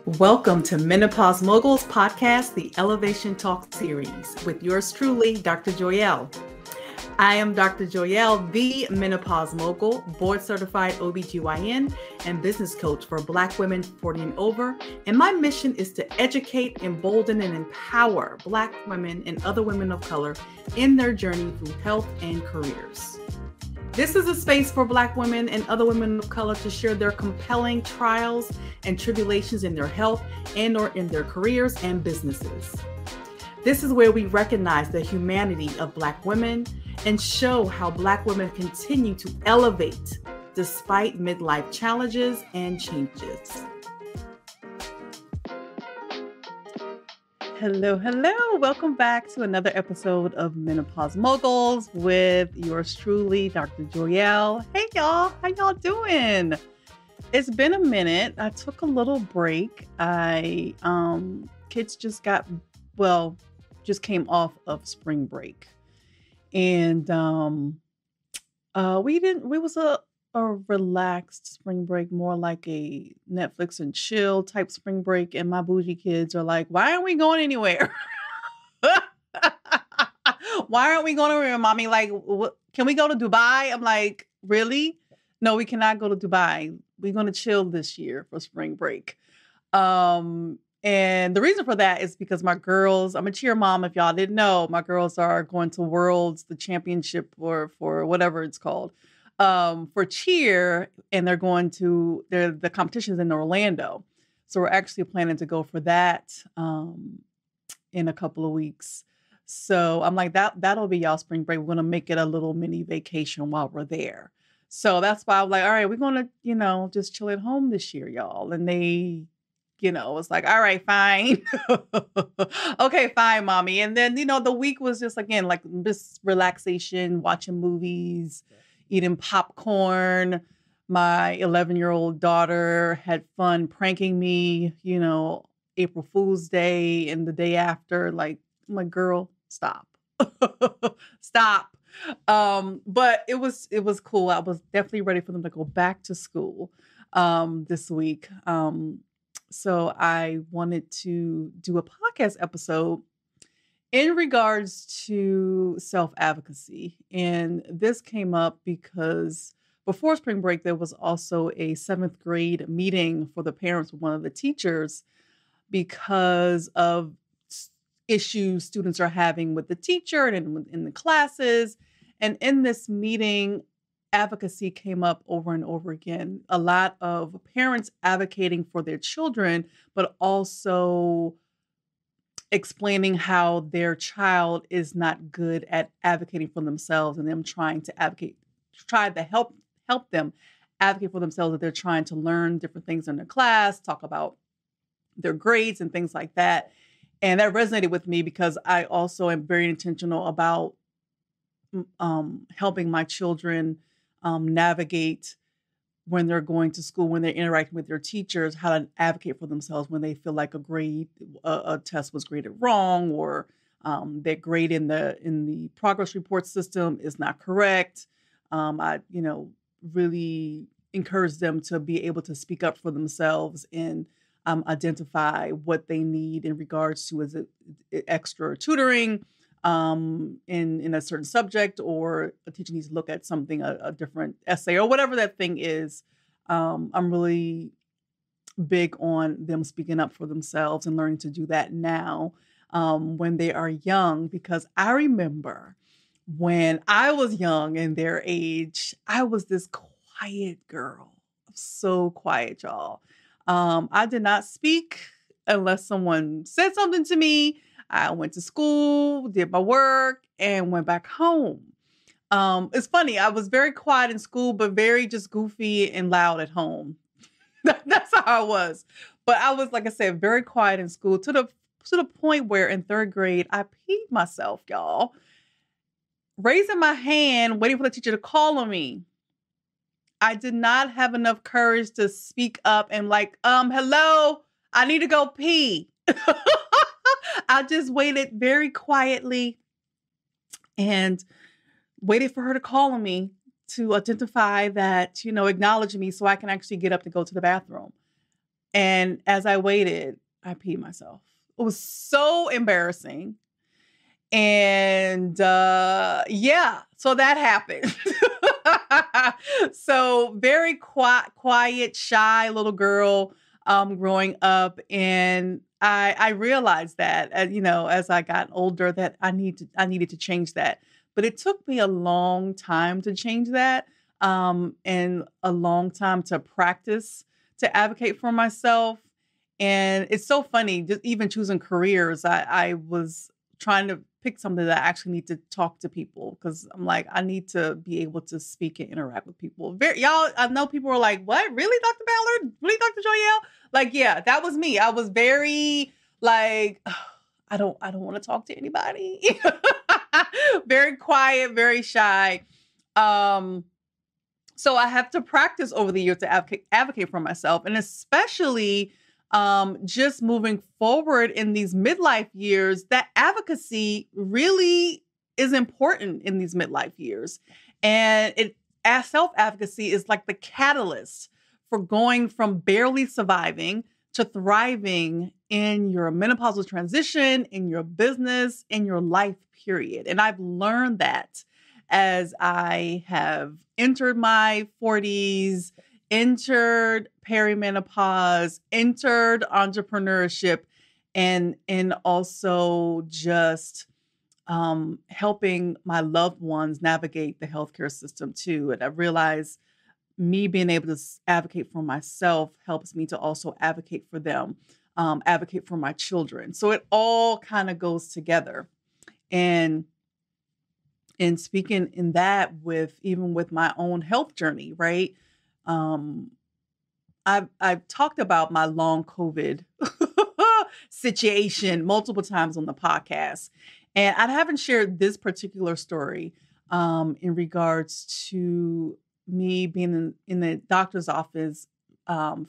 Welcome to Menopause Moguls podcast, the Elevation Talk series, with yours truly, Dr. Joyelle. I am Dr. Joyelle, the Menopause Mogul, board-certified OBGYN and business coach for Black women 40 and over, and my mission is to educate, embolden, and empower Black women and other women of color in their journey through health and careers. This is a space for Black women and other women of color to share their compelling trials and tribulations in their health and or in their careers and businesses. This is where we recognize the humanity of Black women and show how Black women continue to elevate despite midlife challenges and changes. Hello. Welcome back to another episode of Menopause Moguls with yours truly, Dr. Joyelle. Hey, y'all. How y'all doing? It's been a minute. I took a little break. Kids just came off of spring break. And we was a relaxed spring break, more like a Netflix and chill type spring break. And my bougie kids are like, why aren't we going anywhere? Why aren't we going anywhere, mommy? Like, can we go to Dubai? I'm like, really? No, we cannot go to Dubai. We're going to chill this year for spring break. And the reason for that is because my girls, I'm a cheer mom. If y'all didn't know, my girls are going to Worlds, the championship for whatever it's called, for cheer. And the competition's in Orlando. So we're actually planning to go for that in a couple of weeks. So I'm like, that'll be y'all spring break. We're going to make it a little mini vacation while we're there. So that's why I'm like, all right, we're going to, just chill at home this year, y'all. And they, it's like, all right, fine. Okay, fine, mommy. And then, the week was just, again, like just relaxation, watching movies, eating popcorn. My 11-year-old daughter had fun pranking me, April Fool's Day and the day after. Like, I'm like, girl, stop. Stop. But it was cool. I was definitely ready for them to go back to school this week. So I wanted to do a podcast episode in regards to self-advocacy. And this came up because before spring break, there was also a 7th grade meeting for the parents with one of the teachers because of issues students are having with the teacher and in the classes. And in this meeting, advocacy came up over and over again. A lot of parents advocating for their children, but also explaining how their child is not good at advocating for themselves and them try to help them advocate for themselves, that they're trying to learn different things in their class, talk about their grades and things like that. And that resonated with me because I also am very intentional about helping my children navigate when they're going to school, when they're interacting with their teachers, how to advocate for themselves when they feel like a test was graded wrong, or their grade in the progress report system is not correct. I really encourage them to be able to speak up for themselves and identify what they need in regards to, is it extra tutoring in a certain subject, or a teacher needs to look at something, a different essay or whatever that thing is. I'm really big on them speaking up for themselves and learning to do that now when they are young, because I remember when I was young in their age, I was this quiet girl. So quiet, y'all. I did not speak unless someone said something to me. I went to school, did my work, and went back home. It's funny. I was very quiet in school, but very just goofy and loud at home. That's how I was. But I was, like I said, very quiet in school to the point where in 3rd grade, I peed myself, y'all. Raising my hand, waiting for the teacher to call on me. I did not have enough courage to speak up and hello, I need to go pee. I just waited very quietly and waited for her to call on me to identify that, acknowledge me so I can actually get up to go to the bathroom. And as I waited, I peed myself. It was so embarrassing. And yeah, so that happened. So very quiet, shy little girl growing up. And I realized that, as I got older, that I needed to change that. But it took me a long time to change that, and a long time to practice to advocate for myself. And it's so funny, just even choosing careers, I was trying to pick something that I actually need to talk to people, because I'm like, I need to be able to speak and interact with people. Y'all, I know people are like, "What? Really, Dr. Ballard? Really, Dr. Joyelle?" Like, yeah, that was me. I was very like, I don't want to talk to anybody. Very quiet, very shy. Um, so I have to practice over the years to advocate for myself, and especially just moving forward in these midlife years, that advocacy really is important in these midlife years. And as self-advocacy is like the catalyst for going from barely surviving to thriving in your menopausal transition, in your business, in your life, period. And I've learned that as I have entered my 40s, entered perimenopause, entered entrepreneurship, and also just helping my loved ones navigate the healthcare system too. And I realized me being able to advocate for myself helps me to also advocate for them, advocate for my children. So it all kind of goes together. And speaking in that, with even with my own health journey, right? Um, I've talked about my long COVID situation multiple times on the podcast, and I haven't shared this particular story in regards to me being in the doctor's office,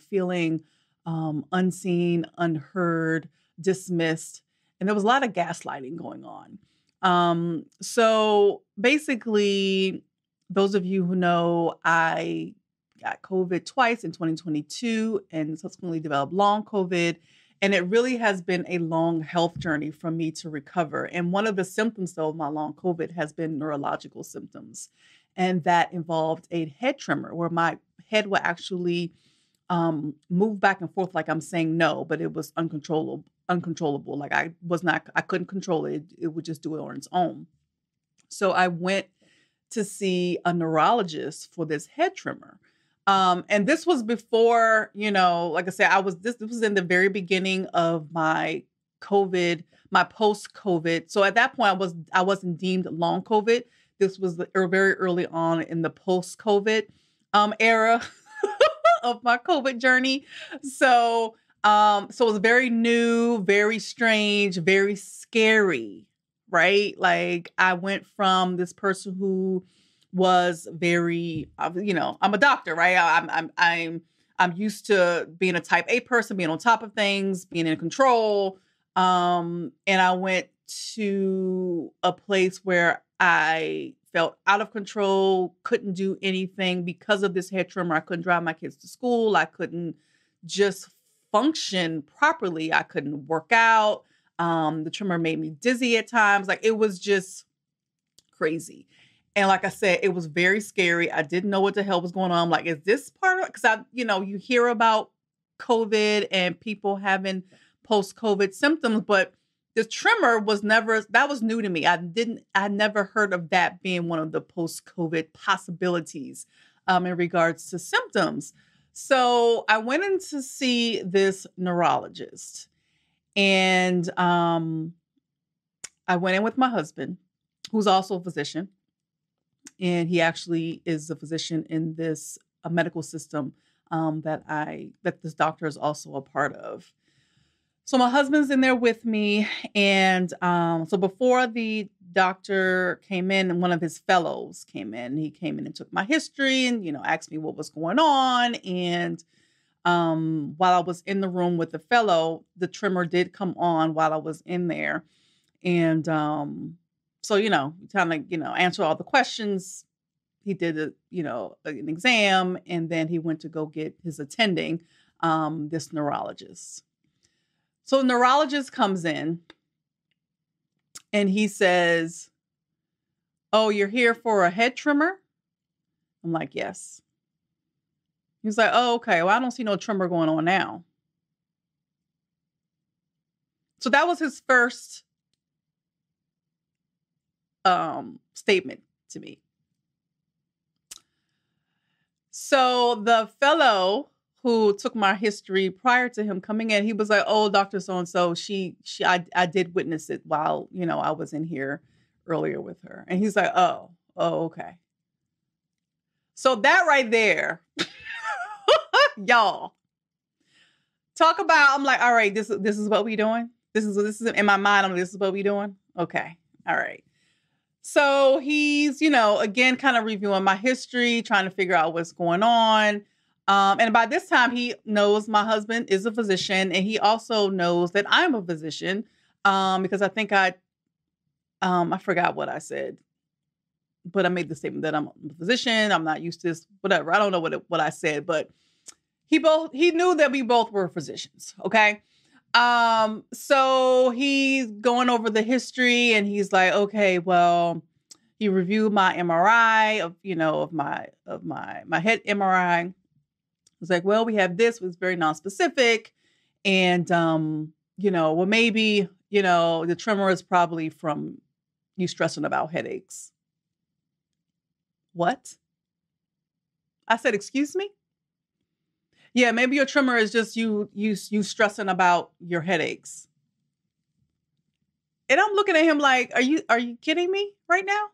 feeling unseen, unheard, dismissed, and there was a lot of gaslighting going on. So basically, those of you who know, I got COVID twice in 2022 and subsequently developed long COVID. And it really has been a long health journey for me to recover. And one of the symptoms, though, of my long COVID has been neurological symptoms. And that involved a head tremor where my head would actually move back and forth like I'm saying no, but it was uncontrollable. Like I couldn't control it. It would just do it on its own. So I went to see a neurologist for this head tremor. And this was before, like I said, this was in the very beginning of my COVID, my post-COVID. So at that point, I wasn't deemed long COVID. This was very early on in the post-COVID era of my COVID journey. So it was very new, very strange, very scary, right? Like I went from this person who was very, I'm a doctor, right? I'm used to being a type A person, being on top of things, being in control. And I went to a place where I felt out of control, couldn't do anything because of this head tremor. I couldn't drive my kids to school. I couldn't just function properly. I couldn't work out. The tremor made me dizzy at times. Like it was just crazy. And like I said, it was very scary. I didn't know what the hell was going on. I'm like, is this part of it? Because you hear about COVID and people having post-COVID symptoms, but the tremor that was new to me. I never heard of that being one of the post-COVID possibilities in regards to symptoms. So I went in to see this neurologist, and I went in with my husband, who's also a physician. And he actually is a physician in this medical system that this doctor is also a part of. So my husband's in there with me, and so before the doctor came in, one of his fellows came in. He came in and took my history, and asked me what was going on. And while I was in the room with the fellow, the tremor did come on while I was in there, and so, kind of, answer all the questions. He did, an exam, and then he went to go get his attending this neurologist. So the neurologist comes in and he says, "Oh, you're here for a head trimmer?" I'm like, "Yes." He's like, "Oh, okay. Well, I don't see no trimmer going on now." So that was his first statement to me. So the fellow who took my history prior to him coming in, he was like, "Oh, Dr. So-and-so, I did witness it while, I was in here earlier with her." And he's like, oh, okay. So that right there, y'all, talk about, I'm like, all right, this is what we doing. This is in my mind. This is what we doing. Okay. All right. So he's, again, kind of reviewing my history, trying to figure out what's going on. And by this time, he knows my husband is a physician, and he also knows that I'm a physician, because I think I forgot what I said, but I made the statement that I'm a physician. I'm not used to this, whatever. I don't know what I said, but he knew that we both were physicians. Okay. So he's going over the history, and he's like, "Okay, well," he reviewed my MRI of my head MRI. It's like, "Well, we have this," was very nonspecific. And, well, maybe, the tremor is probably from you stressing about headaches. What? I said, "Excuse me?" "Yeah, maybe your tremor is just you stressing about your headaches." And I'm looking at him like, are you kidding me right now?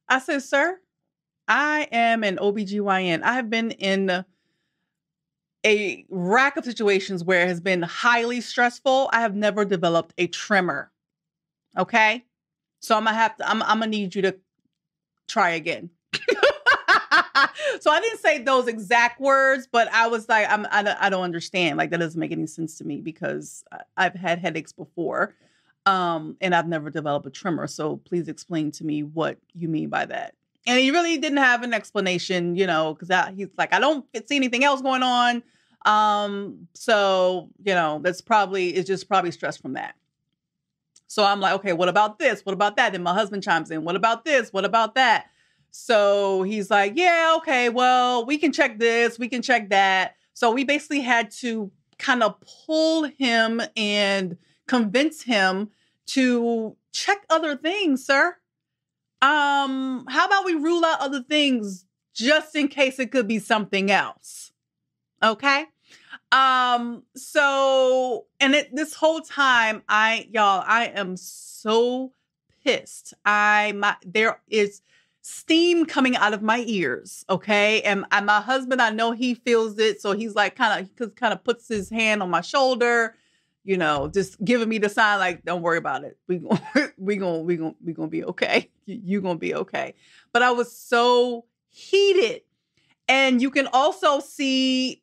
I said, "Sir, I am an OBGYN. I have been in a rack of situations where it has been highly stressful. I have never developed a tremor." Okay? So I'm gonna need you to try again. So I didn't say those exact words, but I was like, I don't understand. Like, that doesn't make any sense to me, because I've had headaches before, and I've never developed a tremor. So please explain to me what you mean by that. And he really didn't have an explanation, because he's like, "I don't see anything else going on. So, it's just probably stress from that." So I'm like, "Okay, what about this? What about that?" Then my husband chimes in, "What about this? What about that?" So he's like, "Yeah, okay, well, we can check this, we can check that." So we basically had to kind of pull him and convince him to check other things, sir. How about we rule out other things just in case it could be something else? Okay. This whole time, I am so pissed. There is steam coming out of my ears. Okay. And my husband, I know he feels it. So he's like, kind of puts his hand on my shoulder, just giving me the sign, like, "Don't worry about it. We gonna be okay. You gonna be okay." But I was so heated. And you can also see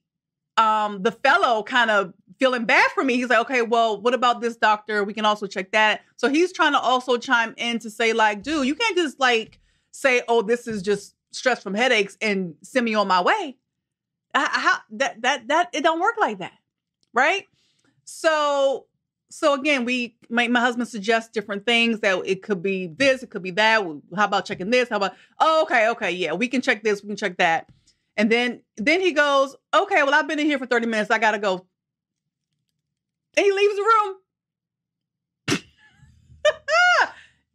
the fellow kind of feeling bad for me. He's like, "Okay, well, what about this, doctor? We can also check that." So he's trying to also chime in to say, like, "Dude, you can't just like say, oh, this is just stress from headaches and send me on my way." That it don't work like that, right? So again, my husband suggests different things, that it could be this, it could be that. How about checking this? How about, "Oh, okay, yeah, we can check this, we can check that." And then he goes, "Okay, well, I've been in here for 30 minutes. I got to go." And he leaves the room.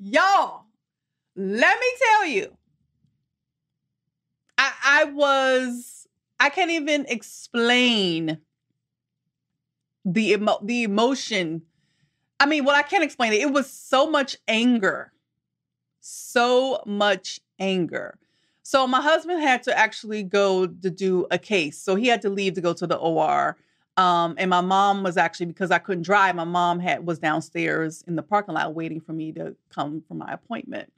Y'all, let me tell you, I can't even explain the emotion. I mean, well, I can't explain it. It was so much anger. So much anger. So my husband had to actually go to do a case. So he had to leave to go to the OR. And my mom was actually, because I couldn't drive, my mom was downstairs in the parking lot waiting for me to come for my appointment.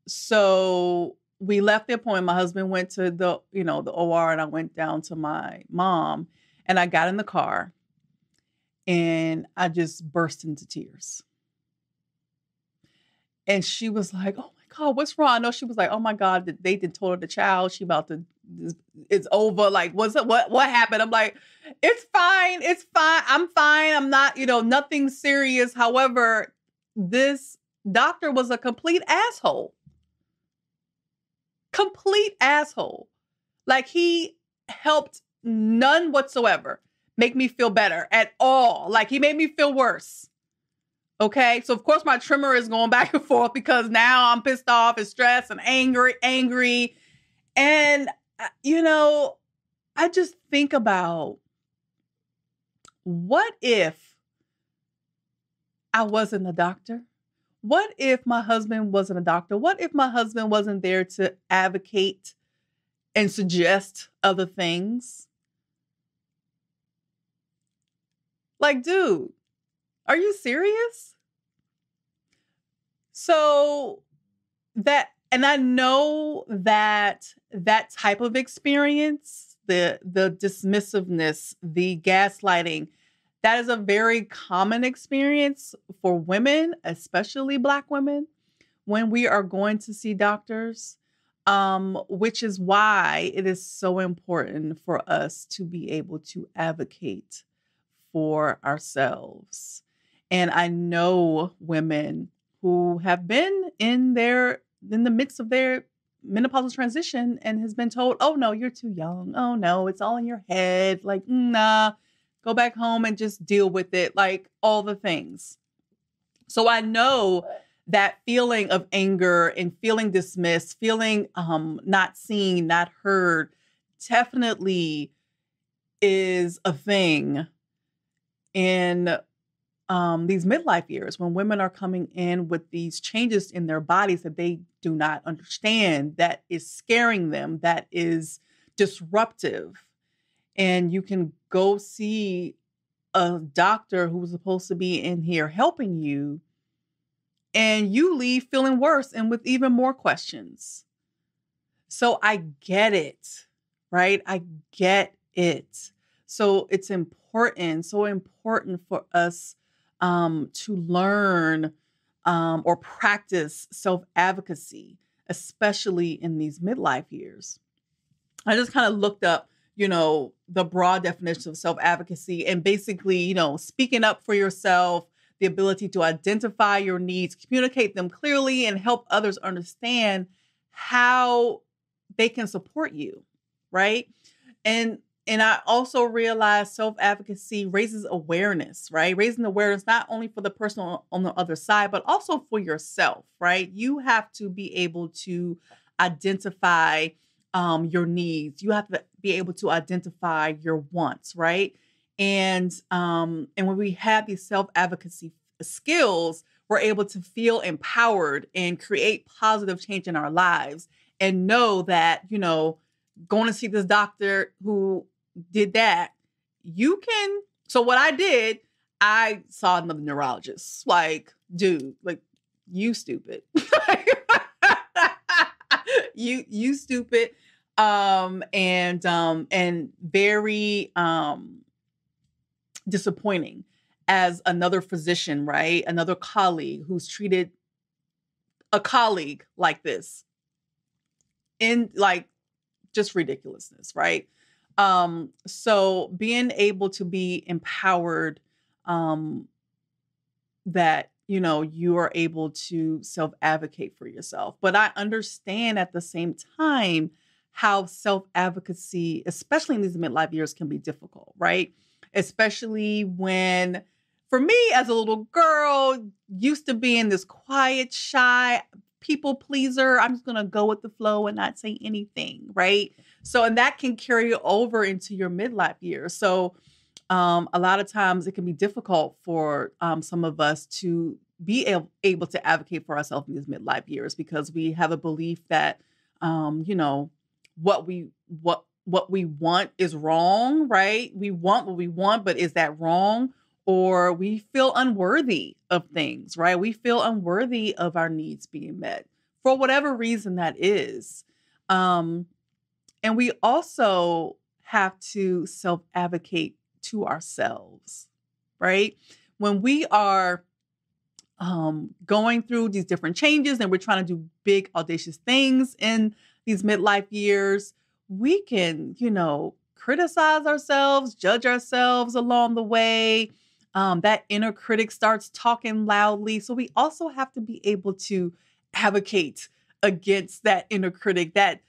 So we left the appointment. My husband went to the OR, and I went down to my mom, and I got in the car, and I just burst into tears. And she was like, "Oh my "Oh, what's wrong?" I know she was like, "Oh my God, they did told her the child. She about to, it's over. Like, what happened?" I'm like, "It's fine. It's fine. I'm fine. I'm not, nothing serious." However, this doctor was a complete asshole. Complete asshole. Like, he helped none whatsoever make me feel better at all. Like, he made me feel worse. Okay. So of course my tremor is going back and forth because now I'm pissed off and stressed and angry. And, I just think about, what if I wasn't a doctor? What if my husband wasn't a doctor? What if my husband wasn't there to advocate and suggest other things? Like, dude, are you serious? So and I know that that type of experience, the dismissiveness, the gaslighting, that is a very common experience for women, especially Black women, when we are going to see doctors, which is why it is so important for us to be able to advocate for ourselves. And I know women who have been in the midst of their menopausal transition and has been told, "Oh no, you're too young. Oh no, it's all in your head. Like, nah, go back home and just deal with it." Like, all the things. So I know that feeling of anger and feeling dismissed, feeling not seen, not heard, definitely is a thing in these midlife years, when women are coming in with these changes in their bodies that they do not understand, that is scaring them, that is disruptive. And you can go see a doctor who's supposed to be in here helping you, and you leave feeling worse and with even more questions. So I get it, right? I get it. So it's so important for us to learn or practice self-advocacy, especially in these midlife years. I just kind of looked up, the broad definition of self-advocacy, and basically, speaking up for yourself, the ability to identify your needs, communicate them clearly, and help others understand how they can support you, right? And I also realized self-advocacy raises awareness, right? Raising awareness not only for the person on the other side, but also for yourself, right? You have to be able to identify your needs. You have to be able to identify your wants, right? And when we have these self-advocacy skills, we're able to feel empowered and create positive change in our lives, and know that, going to see this doctor who did that, you can. So what I did, I saw another neurologist. Like, dude, like, you stupid. you stupid. And very disappointing as another physician, right? Another colleague who's treated a colleague like this, in like just ridiculousness, right? So being able to be empowered, that, you are able to self-advocate for yourself. But I understand at the same time how self-advocacy, especially in these midlife years, can be difficult, right? Especially when, for me as a little girl, used to being this quiet, shy people pleaser, I'm just going to go with the flow and not say anything, right? So, and that can carry over into your midlife years. So, a lot of times it can be difficult for some of us to be able to advocate for ourselves in these midlife years, because we have a belief that, what we want is wrong, right? We want what we want, but is that wrong? Or we feel unworthy of things, right? We feel unworthy of our needs being met for whatever reason that is. And we also have to self-advocate to ourselves, right? When we are going through these different changes and we're trying to do big, audacious things in these midlife years, we can, criticize ourselves, judge ourselves along the way. That inner critic starts talking loudly. So we also have to be able to advocate against that inner critic, that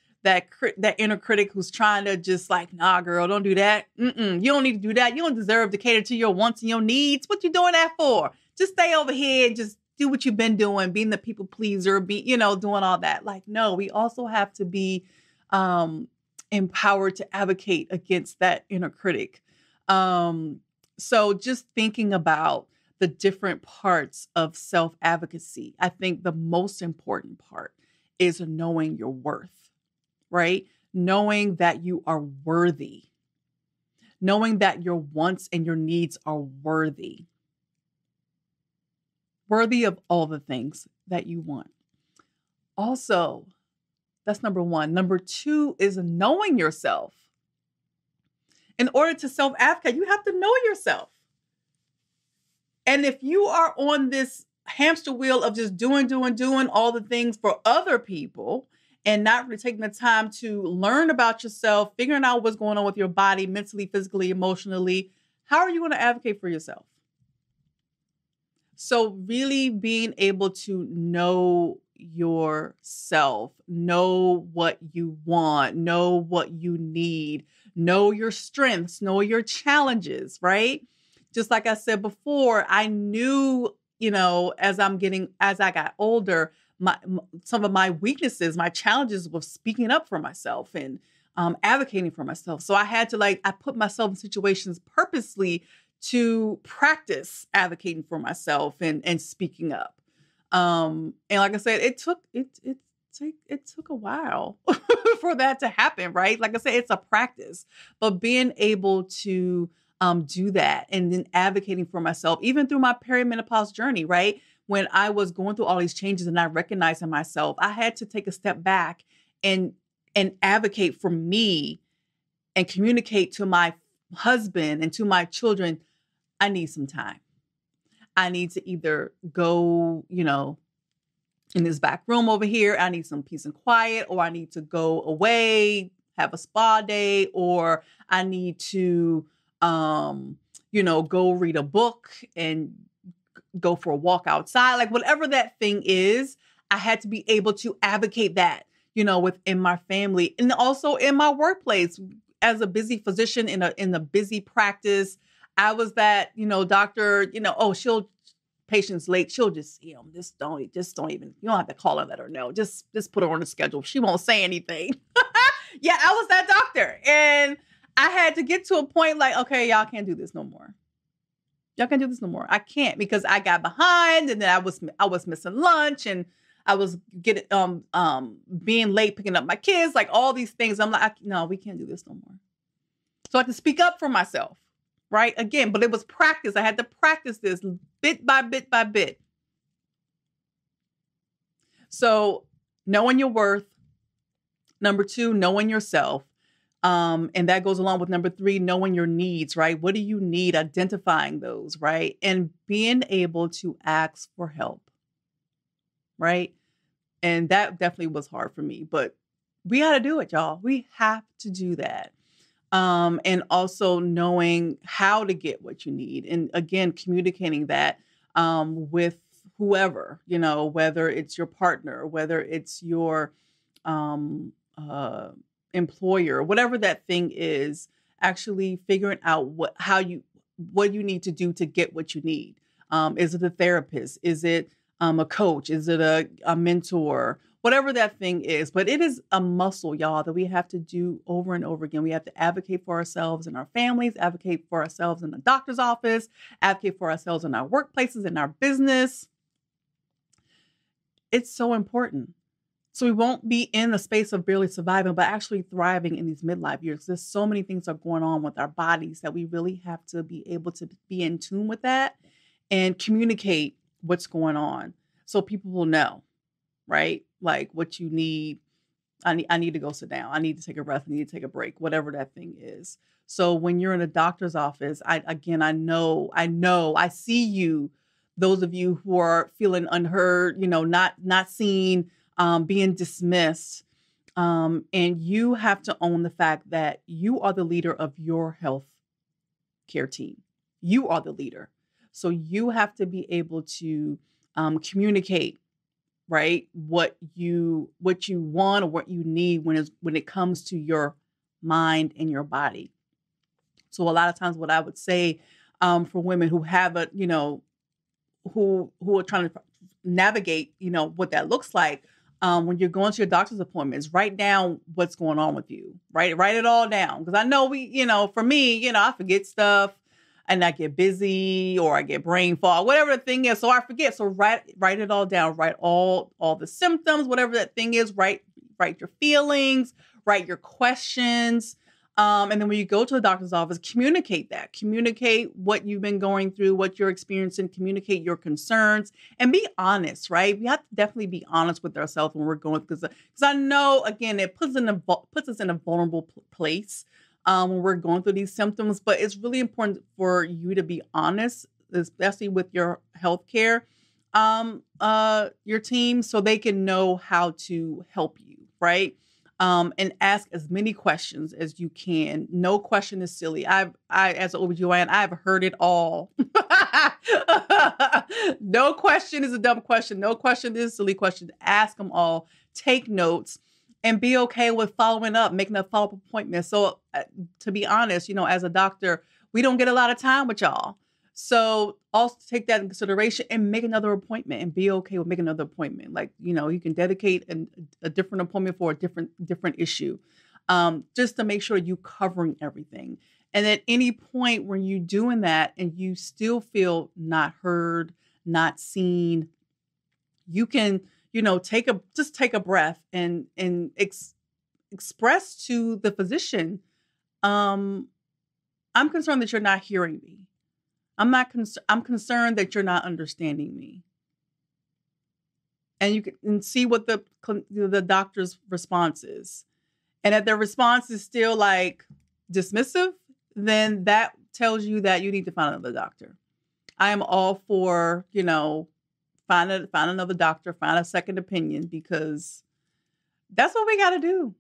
inner critic who's trying to just like, nah, girl, don't do that. You don't need to do that. You don't deserve to cater to your wants and your needs. What you doing that for? Just stay over here and just do what you've been doing, being the people pleaser, doing all that. Like, no, we also have to be empowered to advocate against that inner critic. So just thinking about the different parts of self-advocacy, I think the most important part is knowing your worth, right? Knowing that you are worthy, knowing that your wants and your needs are worthy of all the things that you want. Also, that's number one. Number two is knowing yourself. In order to self-advocate, you have to know yourself. And if you are on this hamster wheel of just doing all the things for other people and not really taking the time to learn about yourself, figuring out what's going on with your body, mentally, physically, emotionally, how are you going to advocate for yourself? So really being able to know yourself, know what you want, know what you need, know your strengths, know your challenges, right? Just like I said before, I knew, as I got older, some of my weaknesses, my challenges was speaking up for myself and advocating for myself. So I had to I put myself in situations purposely to practice advocating for myself and speaking up. And like I said, it took a while for that to happen, right? Like I said, it's a practice, but being able to do that and then advocating for myself, even through my perimenopause journey, right? When I was going through all these changes and I recognized in myself, I had to take a step back and advocate for me and communicate to my husband and to my children, I need some time. I need to either go, in this back room over here, I need some peace and quiet, or I need to go away, have a spa day, or I need to, go read a book and go for a walk outside, like whatever that thing is. I had to be able to advocate that, within my family and also in my workplace as a busy physician in a busy practice. I was that, doctor, patient's late. She'll just, just don't even, you don't have to call her, let her know. Just put her on the schedule. She won't say anything. Yeah, I was that doctor. And I had to get to a point like, okay, y'all can't do this no more. Y'all can't do this no more. I can't, because I got behind and then I was missing lunch and I was being late picking up my kids, like all these things. I'm like, no, we can't do this no more. So I had to speak up for myself, right? Again, but it was practice. I had to practice this bit by bit by bit. So knowing your worth. Number two, knowing yourself. And that goes along with number three, knowing your needs, right? What do you need? Identifying those, right? And being able to ask for help, right? And that definitely was hard for me, but we got to do it, y'all. We have to do that. And also knowing how to get what you need. And again, communicating that with whoever, whether it's your partner, whether it's your employer, whatever that thing is, actually figuring out what you need to do to get what you need. Is it a therapist? Is it a coach? Is it a mentor? Whatever that thing is, but it is a muscle, y'all, that we have to do over and over again. We have to advocate for ourselves and our families, advocate for ourselves in the doctor's office, advocate for ourselves in our workplaces, in our business. It's so important. So we won't be in a space of barely surviving, but actually thriving in these midlife years. There's so many things that are going on with our bodies that we really have to be able to be in tune with that and communicate what's going on so people will know, right? Like what you need. I need to go sit down. I need to take a breath. I need to take a break, whatever that thing is. So when you're in a doctor's office, I see you those of you who are feeling unheard, not seen, being dismissed. And you have to own the fact that you are the leader of your health care team. You are the leader. So you have to be able to communicate, right? What you want or what you need when it comes to your mind and your body. So a lot of times what I would say for women who have who are trying to navigate, what that looks like. When you're going to your doctor's appointments, write down what's going on with you, right? Write it all down. Because I know for me, I forget stuff and I get busy or I get brain fog, whatever the thing is. So I forget. So write it all down. Write all the symptoms, whatever that thing is. Write your feelings, write your questions. And then when you go to the doctor's office, communicate that. Communicate what you've been going through, what you're experiencing, communicate your concerns, and be honest, right? We have to definitely be honest with ourselves when we're going, because I know, again, it puts us in a vulnerable place when we're going through these symptoms, but it's really important for you to be honest, especially with your healthcare, your team, so they can know how to help you, right? And ask as many questions as you can. No question is silly. I as an OBGYN, I've heard it all. No question is a dumb question. No question is a silly question. Ask them all. Take notes and be okay with following up, making a follow-up appointment. So to be honest, as a doctor, we don't get a lot of time with y'all. So also take that in consideration and make another appointment and be okay with making another appointment. Like, you can dedicate a different appointment for a different issue, just to make sure you covering everything. And at any point when you're doing that and you still feel not heard, not seen, you can, take a breath and express to the physician, I'm concerned that you're not hearing me. I'm concerned that you're not understanding me. And you can see what the doctor's response is. And if their response is still like dismissive, then that tells you that you need to find another doctor. I am all for, find another doctor, find a second opinion, because that's what we got to do.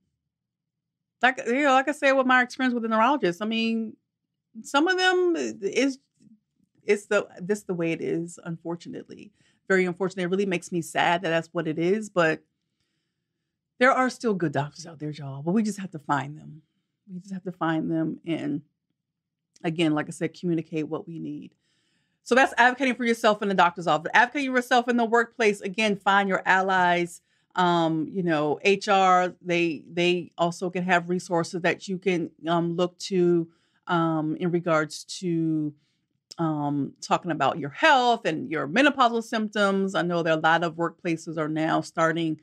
Like I said, with my experience with the neurologist, I mean, some of them this the way it is, unfortunately. Very unfortunate. It really makes me sad that that's what it is, but there are still good doctors out there, y'all, but we just have to find them. We just have to find them. And again, like I said, communicate what we need. So that's advocating for yourself in the doctor's office. Advocating for yourself in the workplace. Again, find your allies. HR, they also can have resources that you can look to in regards to talking about your health and your menopausal symptoms. I know there are a lot of workplaces are now starting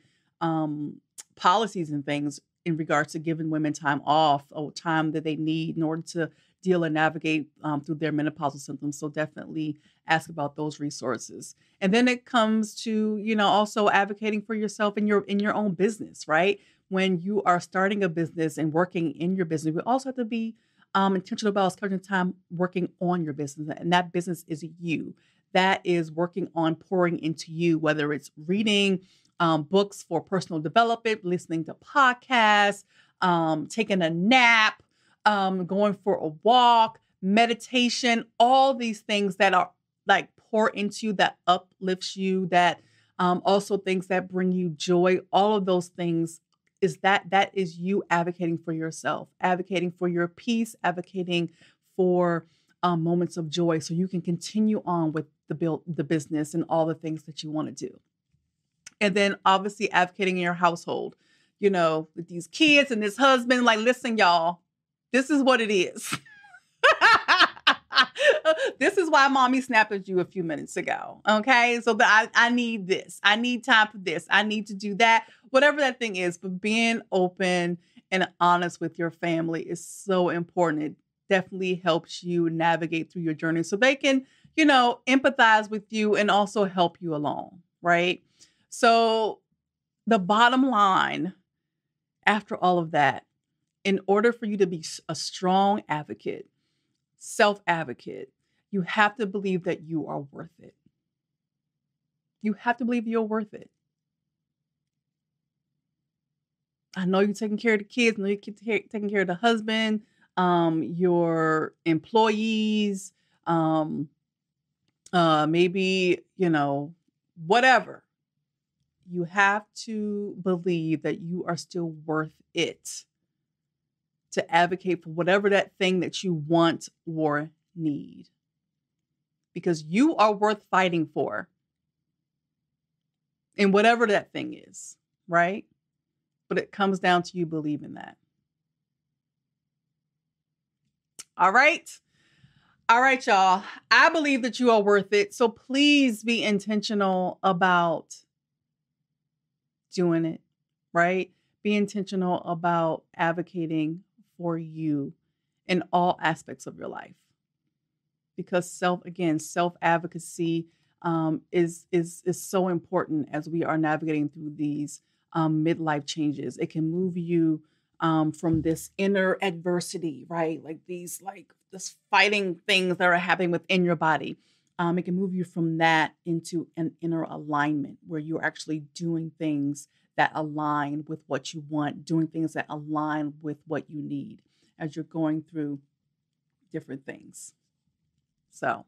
policies and things in regards to giving women time off or time that they need in order to deal and navigate through their menopausal symptoms. So definitely ask about those resources. And then it comes to, also advocating for yourself in your own business, right? When you are starting a business and working in your business, we also have to be intentional about scheduling time working on your business. And that business is you. That is working on pouring into you, whether it's reading books for personal development, listening to podcasts, taking a nap, going for a walk, meditation, all these things that are like pour into you, that uplifts you, that also things that bring you joy. All of those things that is you advocating for yourself, advocating for your peace, advocating for moments of joy, so you can continue on with the business and all the things that you want to do. And then obviously advocating in your household, with these kids and this husband, like, listen, y'all, this is what it is. This is why mommy snapped at you a few minutes ago. Okay. So I need this. I need time for this. I need to do that. Whatever that thing is, but being open and honest with your family is so important. It definitely helps you navigate through your journey so they can, empathize with you and also help you along. Right. So the bottom line after all of that, in order for you to be a strong advocate, self-advocate, you have to believe that you are worth it. You have to believe you're worth it. I know you're taking care of the kids. I know you're taking care of the husband, your employees, maybe, whatever. You have to believe that you are still worth it to advocate for whatever that thing that you want or need. Because you are worth fighting for. And whatever that thing is, right? But it comes down to you believing that. All right. All right, y'all. I believe that you are worth it. So please be intentional about doing it, right? Be intentional about advocating for you in all aspects of your life. Because self-advocacy is so important as we are navigating through these midlife changes. It can move you from this inner adversity, right? Like this fighting things that are happening within your body. It can move you from that into an inner alignment where you're actually doing things that align with what you want, doing things that align with what you need as you're going through different things. So,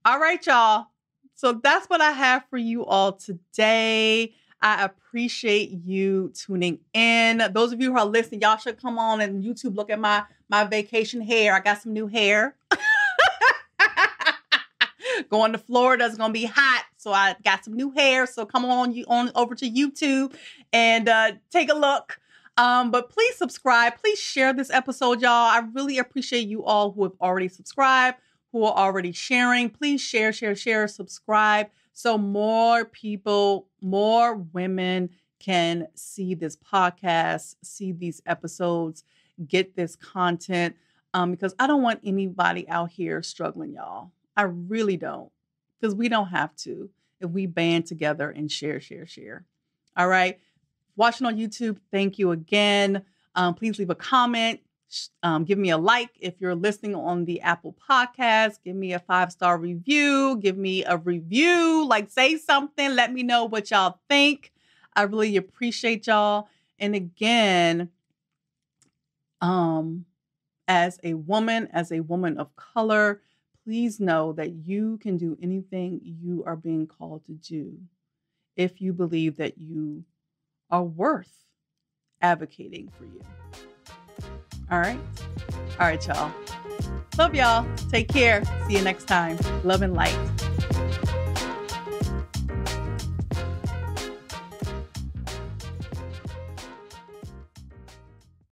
all right, y'all. So that's what I have for you all today. I appreciate you tuning in. Those of you who are listening, y'all should come on and YouTube, look at my vacation hair. I got some new hair. Going to Florida is going to be hot. So I got some new hair. So come on over to YouTube and take a look. But please subscribe. Please share this episode, y'all. I really appreciate you all who have already subscribed, who are already sharing. Please share, subscribe. So more people, more women can see this podcast, see these episodes, get this content. Because I don't want anybody out here struggling, y'all. I really don't. Because we don't have to if we band together and share. All right. Watching on YouTube, thank you again. Please leave a comment. Give me a like if you're listening on the Apple Podcast. Give me a 5-star review. Give me a review. Say something. Let me know what y'all think. I really appreciate y'all. And again, as a woman of color, please know that you can do anything you are being called to do if you believe that you are worth advocating for you. All right. All right, y'all. Love y'all. Take care. See you next time. Love and light.